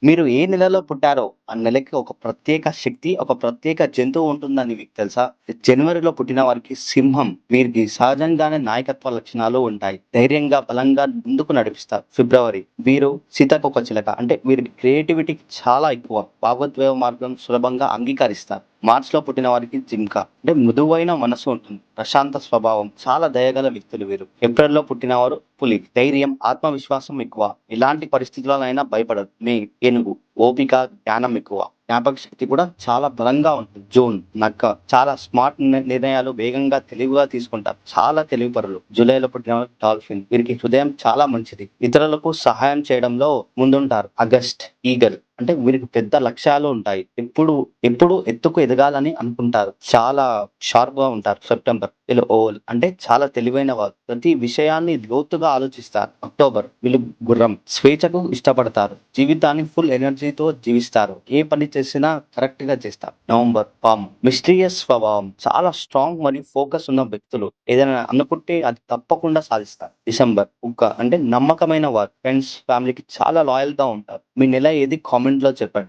మీరు ఏ నెలలో పుట్టారో, ఆ నెలకి ఒక ప్రత్యేక శక్తి, ఒక ప్రత్యేక జంతువు ఉంటుందని మీకు తెలుసా? జనవరిలో పుట్టిన వారికి సింహం. వీరికి సహజంగానే నాయకత్వ లక్షణాలు ఉంటాయి. ధైర్యంగా, బలంగా ముందుకు నడిపిస్తారు. ఫిబ్రవరి వీరు సీతాకోకచిలక. అంటే వీరికి క్రియేటివిటీ చాలా ఎక్కువ. భావోద్వేగ మార్గం సులభంగా అంగీకరిస్తారు. మార్చ్‌లో పుట్టిన వారికి జింక. అంటే మృదువైన మనసు ఉంటుంది. ప్రశాంత స్వభావం. చాలా దయగల వ్యక్తులు వీరు. ఏప్రిల్‌లో పుట్టినవారు పులి. ధైర్యం, ఆత్మవిశ్వాసం ఎక్కువ. ఎలాంటి పరిస్థితుల్లోనైనా భయపడరు. మే ఏనుగు. ఓపిక, జ్ఞానం ఎక్కువ. జ్ఞాపక శక్తి కూడా చాలా బలంగా ఉంటుంది. జూన్ నక్క. చాలా స్మార్ట్ నిర్ణయాలు వేగంగా, తెలివిగా తీసుకుంటారు. చాలా తెలివిపరులు. జూలైలో పుట్టినవారు డాల్ఫిన్. వీరికి హృదయం చాలా మంచిది. ఇతరులకు సహాయం చేయడంలో ముందుంటారు. August eagle. అంటే వీరికి పెద్ద లక్ష్యాలు ఉంటాయి. ఎప్పుడు ఎత్తుకు ఎదగాలని అనుకుంటారు. చాలా షార్ప్‌గా ఉంటారు. సెప్టెంబర్ వీళ్ళు ఓల్. అంటే చాలా తెలివైన వారు. ప్రతి విషయాన్ని లోతుగా ఆలోచిస్తారు. అక్టోబర్ వీళ్ళు గుర్రం. స్వేచ్ఛకు ఇష్టపడతారు. జీవితాన్ని ఫుల్ ఎనర్జీతో జీవిస్తారు. ఏ పని చేసినా కరెక్ట్‌గా చేస్తారు. నవంబర్ పాము. మిస్టీరియస్ స్వభావం. చాలా స్ట్రాంగ్ మరియు ఫోకస్ ఉన్న వ్యక్తులు. ఏదైనా అనుకుంటే అది తప్పకుండా సాధిస్తారు. డిసెంబర్ కుక్క. అంటే నమ్మకమైన వారు. ఫ్రెండ్స్, ఫ్యామిలీకి చాలా లాయల్‌గా ఉంటారు. మీ నెల ఏది కామెంట్‌లో చెప్పండి.